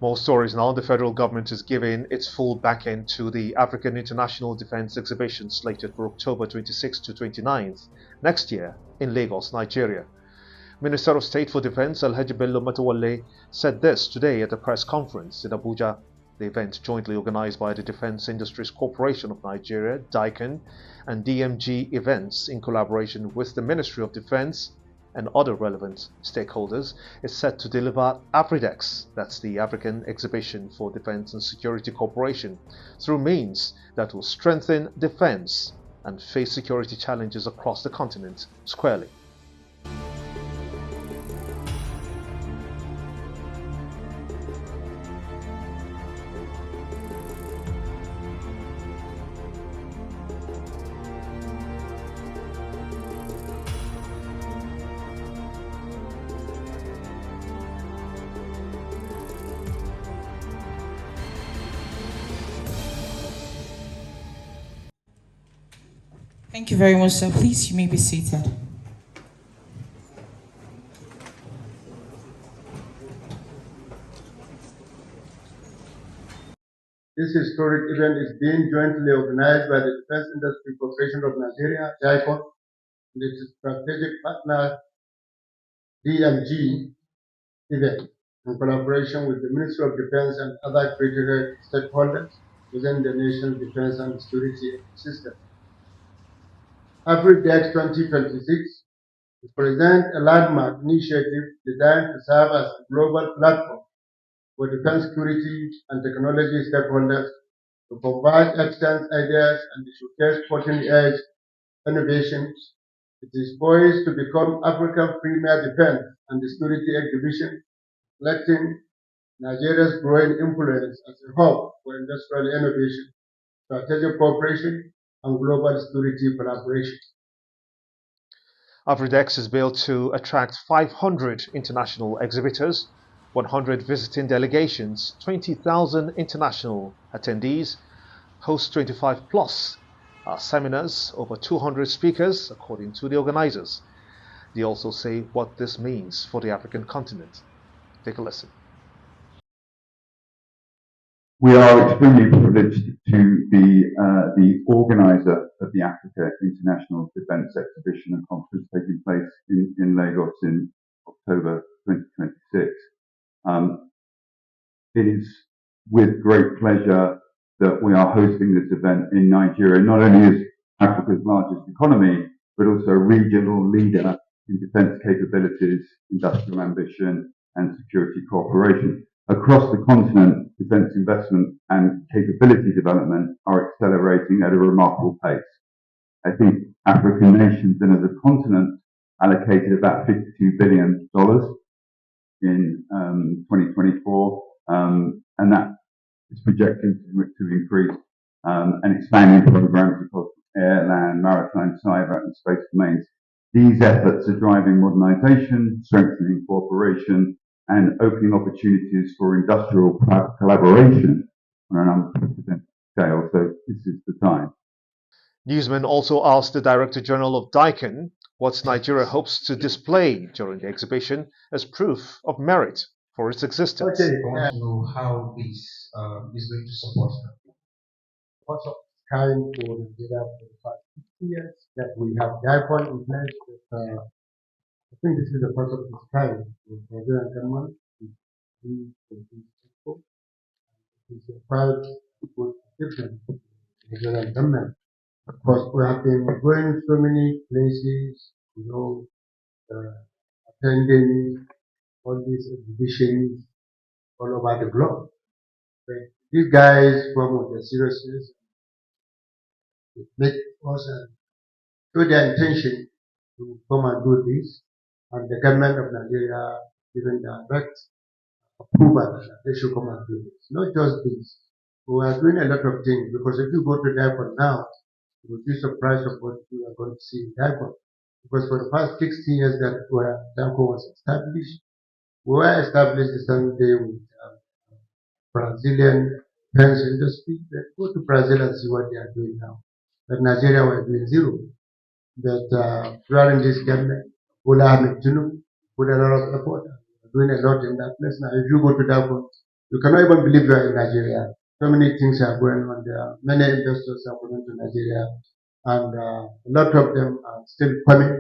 More stories now. The federal government is giving its full backing to the African International Defense Exhibition slated for October 26th to 29th next year in Lagos, Nigeria. Minister of State for Defense Alhaji Bello Matawalle said this today at a press conference in Abuja. The event, jointly organized by the Defense Industries Corporation of Nigeria, DICON, and DMG Events in collaboration with the Ministry of Defense and other relevant stakeholders, is set to deliver AfriDex, that's the African Exhibition for Defense and Security Corporation, through means that will strengthen defense and face security challenges across the continent squarely. Thank you very much, sir. Please, you may be seated. This historic event is being jointly organized by the Defense Industry Corporation of Nigeria, DICON, and its strategic partner, DMG Event, in collaboration with the Ministry of Defense and other critical stakeholders within the national defense and security system. AfriDex 2026 presents a landmark initiative designed to serve as a global platform for defense security and technology stakeholders to provide exchange ideas and showcase cutting-edge innovations. It is poised to become Africa's premier defense and security exhibition, reflecting Nigeria's growing influence as a hub for industrial innovation, strategic cooperation, and global security collaboration. AfriDex is built to attract 500 international exhibitors, 100 visiting delegations, 20,000 international attendees, host 25 plus seminars, over 200 speakers, according to the organizers. They also say what this means for the African continent. Take a listen. We are extremely privileged to be the organizer of the Africa International Defence Exhibition and Conference taking place in Lagos in October 2026. It is with great pleasure that we are hosting this event in Nigeria, not only as Africa's largest economy, but also a regional leader in defence capabilities, industrial ambition, and security cooperation. Across the continent, defence investment and capability development are accelerating at a remarkable pace. I think African nations and as a continent allocated about $52 billion in 2024, and that is projected to increase, and expanding programs across air, land, maritime, cyber, and space domains. These efforts are driving modernisation, strengthening cooperation, and opening opportunities for industrial collaboration on an unprecedented scale. So this is the time. Newsman also asked the Director General of DICON what Nigeria hopes to display during the exhibition as proof of merit for its existence. Okay, I want to know how this is going to support them. What's of kind for Nigeria for the past 50 years that we have DICON in place. I think this is the first of its kind for Nigerian government. It's a proud good achievement for the Nigerian government. Of course, we have been going so many places, attending all these exhibitions all over the globe. But these guys come with the seriousness, they make us show their intention to come and do this, and the government of Nigeria given direct approval that they should come and do this. Not just this. We are doing a lot of things, because if you go to DICON now, you will be surprised of what you are going to see in DICON. Because for the past 60 years that DICON was established, we were established the same day with Brazilian defense industry. Go to Brazil and see what they are doing now. But Nigeria was doing zero. But during this government, Bola Ahmed Tinubu put a lot of effort, doing a lot in that place. Now, if you go to DICON, You cannot even believe you are in Nigeria. So many things are going on there. Many investors are coming to Nigeria, and a lot of them are still coming.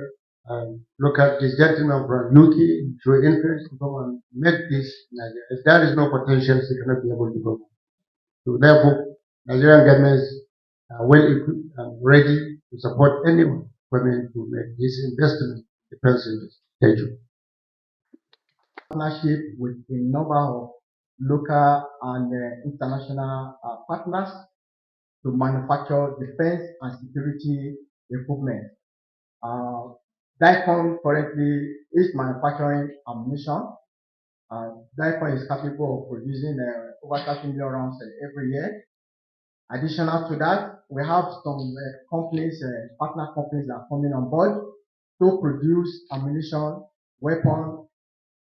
Look at this gentleman from UK, show interest to come and make this in Nigeria. If there is no potential, they cannot be able to go. So therefore, Nigerian governments are well equipped and ready to support anyone coming to make this investment. Depends on this. Thank you. Partnership with a number of local and international partners to manufacture defense and security equipment. DICOM currently is manufacturing ammunition. DICOM is capable of producing over 30 million rounds every year. Additional to that, we have some companies, partner companies that are coming on board to produce ammunition, weapons,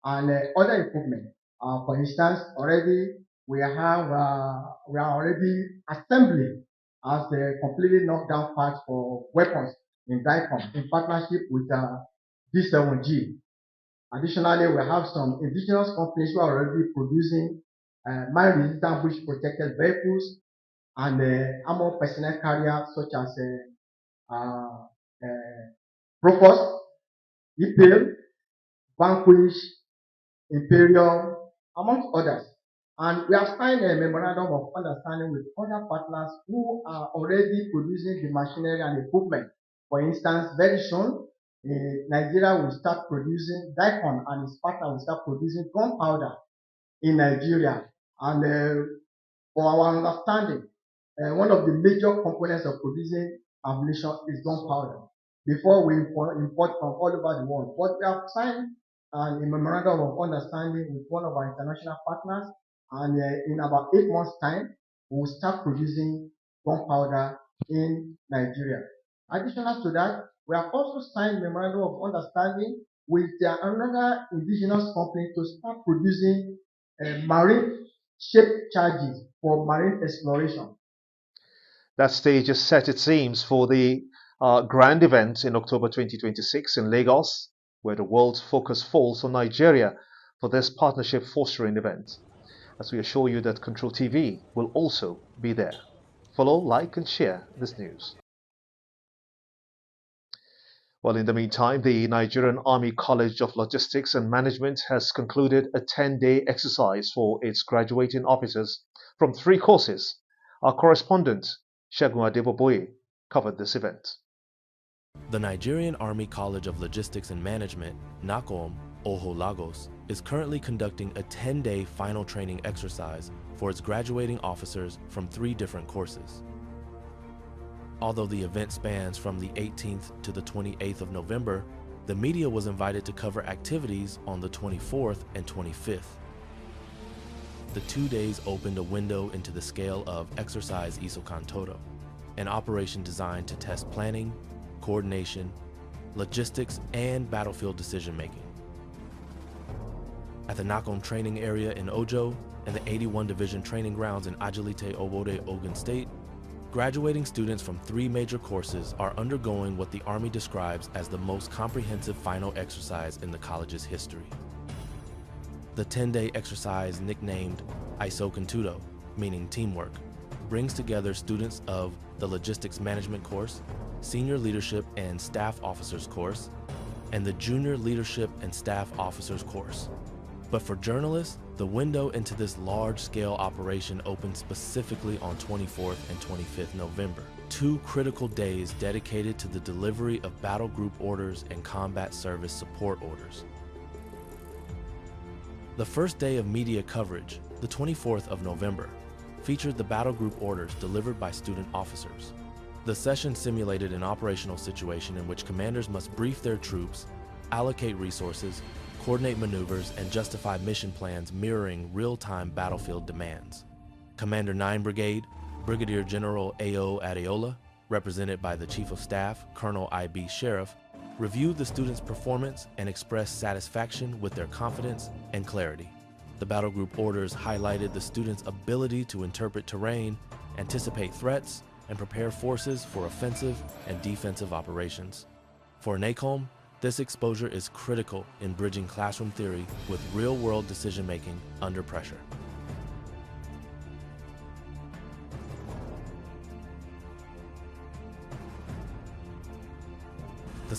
and other equipment. For instance, already we are already assembling as a completely knockdown parts for weapons in DICOM in partnership with D7G. Additionally, we have some indigenous companies who are already producing mine-resistant bush-protected vehicles and armor personnel carriers such as Provost, EPIL, Vanquish, Imperium, amongst others. And we have signed a memorandum of understanding with other partners who are already producing the machinery and equipment. For instance, very soon, Nigeria will start producing, DICOM and its partner will start producing gunpowder in Nigeria. And for our understanding, one of the major components of producing ammunition is gunpowder. Before we import from all over the world, but we have signed a memorandum of understanding with one of our international partners, and in about 8 months' time, we will start producing gunpowder in Nigeria. Additional to that, we have also signed memorandum of understanding with another indigenous company to start producing marine shaped charges for marine exploration. That stage is set, it seems, for the grand event in October 2026 in Lagos, where the world's focus falls on Nigeria for this partnership fostering event. As we assure you that Control TV will also be there. Follow, like, and share this news. Well, in the meantime, the Nigerian Army College of Logistics and Management has concluded a 10-day exercise for its graduating officers from 3 courses. Our correspondent, Segun Adeboboye, covered this event. The Nigerian Army College of Logistics and Management, NACOM, Oho Lagos, is currently conducting a 10-day final training exercise for its graduating officers from 3 different courses. Although the event spans from the 18th to the 28th of November, the media was invited to cover activities on the 24th and 25th. The 2 days opened a window into the scale of Exercise Isokan Todo, an operation designed to test planning, coordination, logistics, and battlefield decision-making. At the NACOM training area in Ojo and the 81 Division Training Grounds in Ajilite Obode, Ogun State, graduating students from 3 major courses are undergoing what the Army describes as the most comprehensive final exercise in the college's history. The 10-day exercise, nicknamed Isokan Todo, meaning teamwork, brings together students of the Logistics Management course, Senior Leadership and Staff Officers course, and the Junior Leadership and Staff Officers course. But for journalists, the window into this large-scale operation opened specifically on 24th and 25th November, 2 critical days dedicated to the delivery of battle group orders and combat service support orders. The first day of media coverage, the 24th of November, featured the battle group orders delivered by student officers. The session simulated an operational situation in which commanders must brief their troops, allocate resources, coordinate maneuvers, and justify mission plans mirroring real-time battlefield demands. Commander 9 Brigade, Brigadier General A.O. Adeola, represented by the Chief of Staff, Colonel I.B. Sheriff, reviewed the students' performance and expressed satisfaction with their confidence and clarity. The battle group orders highlighted the students' ability to interpret terrain, anticipate threats, and prepare forces for offensive and defensive operations. For NACOM, this exposure is critical in bridging classroom theory with real-world decision-making under pressure.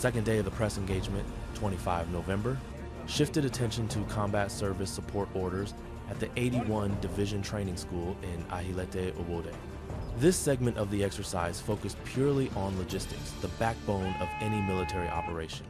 second day of the press engagement, 25 November, shifted attention to combat service support orders at the 81 Division Training School in Agility Obode. This segment of the exercise focused purely on logistics, the backbone of any military operation.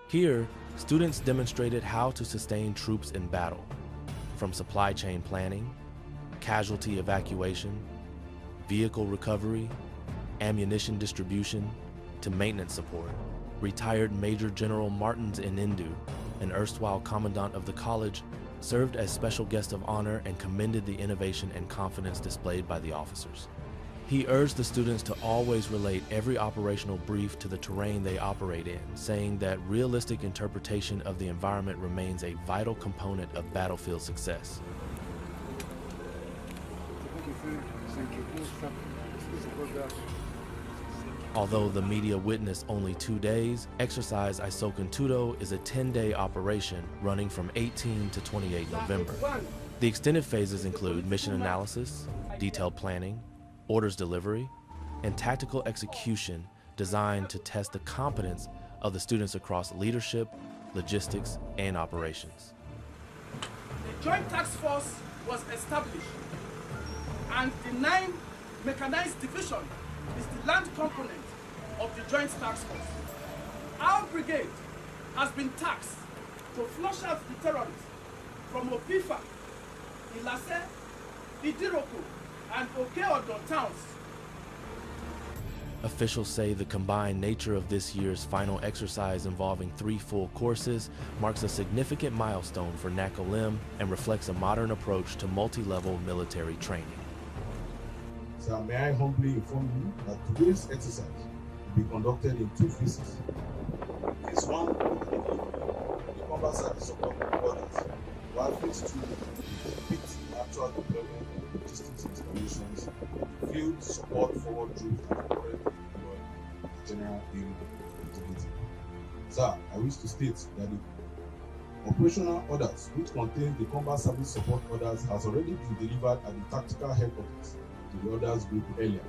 Here, students demonstrated how to sustain troops in battle, from supply chain planning, casualty evacuation, vehicle recovery, ammunition distribution, to maintenance support. Retired Major General Martins Inendu, an erstwhile commandant of the college, served as special guest of honor and commended the innovation and confidence displayed by the officers. He urged the students to always relate every operational brief to the terrain they operate in, saying that realistic interpretation of the environment remains a vital component of battlefield success. Although the media witnessed only 2 days, Exercise Isoken Tudo is a 10-day operation running from 18 to 28 November. The extended phases include mission analysis, detailed planning, orders delivery, and tactical execution designed to test the competence of the students across leadership, logistics, and operations. The Joint Task Force was established, and the 9th Mechanized Division is the land component of the Joint Task Force. Our brigade has been tasked to flush out the terrorists from Opifa, Ilase, Idiroko, and Okeodo towns. Officials say the combined nature of this year's final exercise, involving 3 full courses, marks a significant milestone for NACOLIM and reflects a modern approach to multi-level military training. So may I humbly inform you that today's exercise will be conducted in 2 phases. Phase 1 will be the combat service support orders, while phase 2 will repeat the actual deployment of logistics installations, field support forward troops that are already deployed, and general aim activity. Sir, I wish to state that the operational orders, which contain the combat service support orders, has already been delivered at the tactical headquarters to the orders group earlier.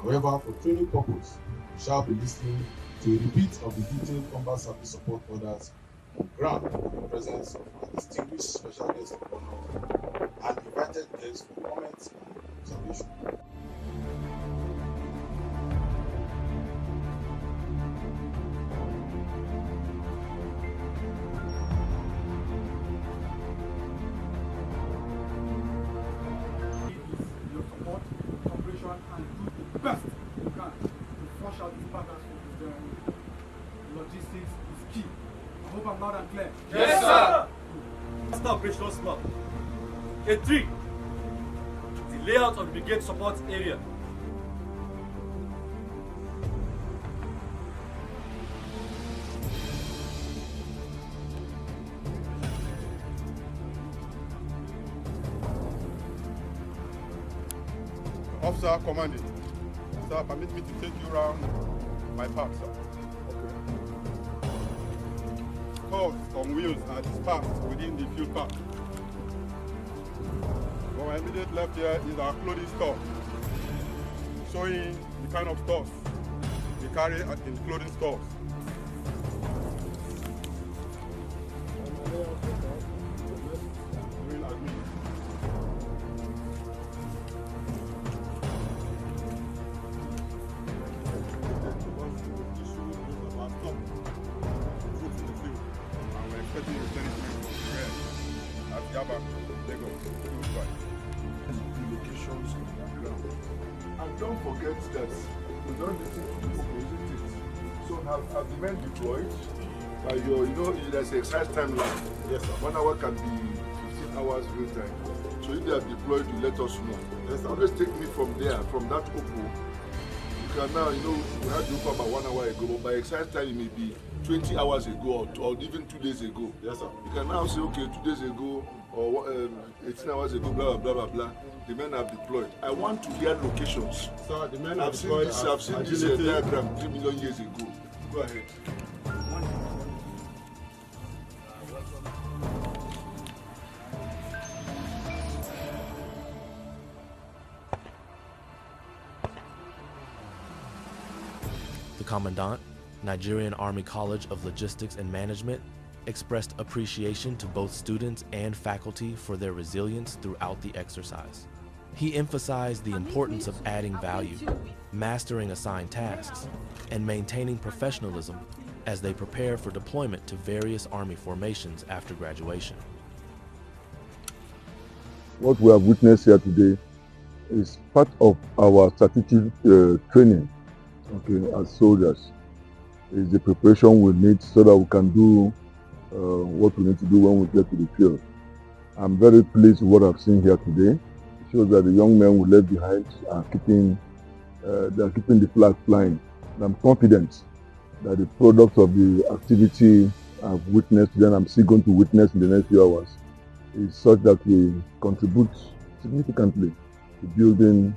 However, for training purpose, we shall be listening to a repeat of the detailed combat service support orders on ground in the presence of our distinguished special guests of honor and invited guests for comments and observation. And do the best you can to flush out these patterns from the logistics is key. I hope I'm loud and clear. Yes, sir. Master operational smart. A3. The layout of the brigade support area. Officer commanding. Sir, permit me to take you around my park, sir. Okay. Cars on wheels are dispersed within the fuel park. On my immediate left here is our clothing store, showing the kind of stores we carry in clothing stores. Locations on the ground. And don't forget that we don't listen to this operating. So have the men deployed? There's exercise time line. Yes, sir. 1 hour can be 15 hours real time. So if they are deployed, you let us know. Yes, sir. Always take me from there, from that Opo. You can now, we had the Opo about 1 hour ago, but by exercise time it may be 20 hours ago or even 2 days ago. Yes, sir. You can now say, okay, 2 days ago or 18 hours ago, blah, blah, blah, blah, blah. The men have deployed. I want to hear locations. Sir, the men have deployed. I've seen this diagram 3 million years ago. Go ahead. The Commandant, Nigerian Army College of Logistics and Management, expressed appreciation to both students and faculty for their resilience throughout the exercise. He emphasized the importance of adding value, mastering assigned tasks, and maintaining professionalism as they prepare for deployment to various Army formations after graduation. What we have witnessed here today is part of our strategic training, as soldiers. It's the preparation we need so that we can do what we need to do when we get to the field. I'm very pleased with what I've seen here today. It shows that the young men we left behind are keeping the flag flying. And I'm confident that the product of the activity I've witnessed today and I'm still going to witness in the next few hours is such that we contribute significantly to building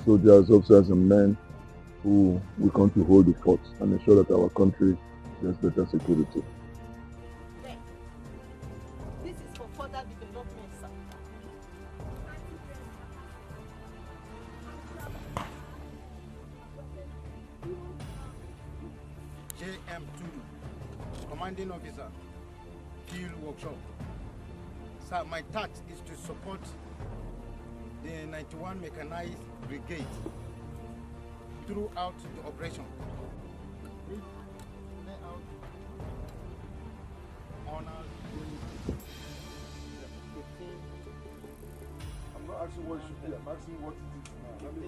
soldiers, officers and men who will come to hold the fort and ensure that our country gets better security. This is for further development, sir. J.M. Tudu, Commanding Officer, Field Workshop. Sir, my task is to support the 91 Mechanized Brigade throughout the operation. I'm not asking what it should be, I'm asking what it is now. How many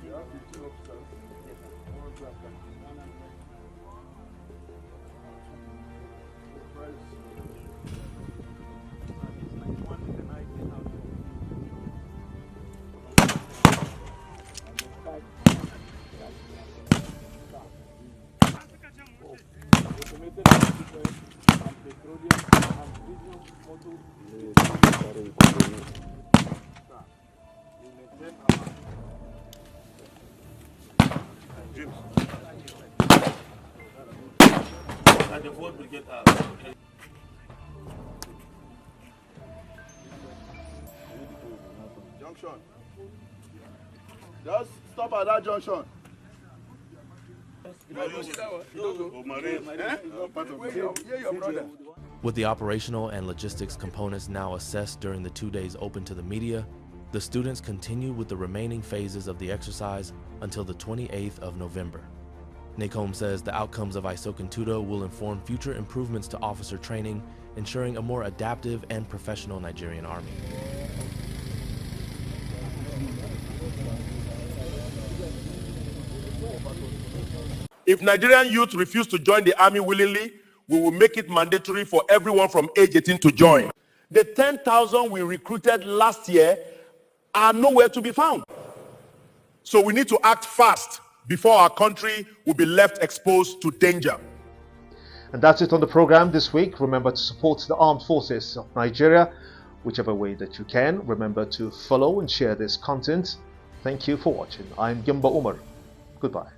you have 15 officers? Junction. Just stop at that junction. With the operational and logistics components now assessed during the 2 days open to the media, the students continue with the remaining phases of the exercise until the 28th of November. NACOM says the outcomes of Isokantudo will inform future improvements to officer training, ensuring a more adaptive and professional Nigerian Army. If Nigerian youth refuse to join the army willingly, we will make it mandatory for everyone from age 18 to join. The 10,000 we recruited last year are nowhere to be found. So we need to act fast before our country will be left exposed to danger. And that's it on the program this week. Remember to support the armed forces of Nigeria whichever way that you can. Remember to follow and share this content. Thank you for watching. I'm Gimba Umar. Goodbye.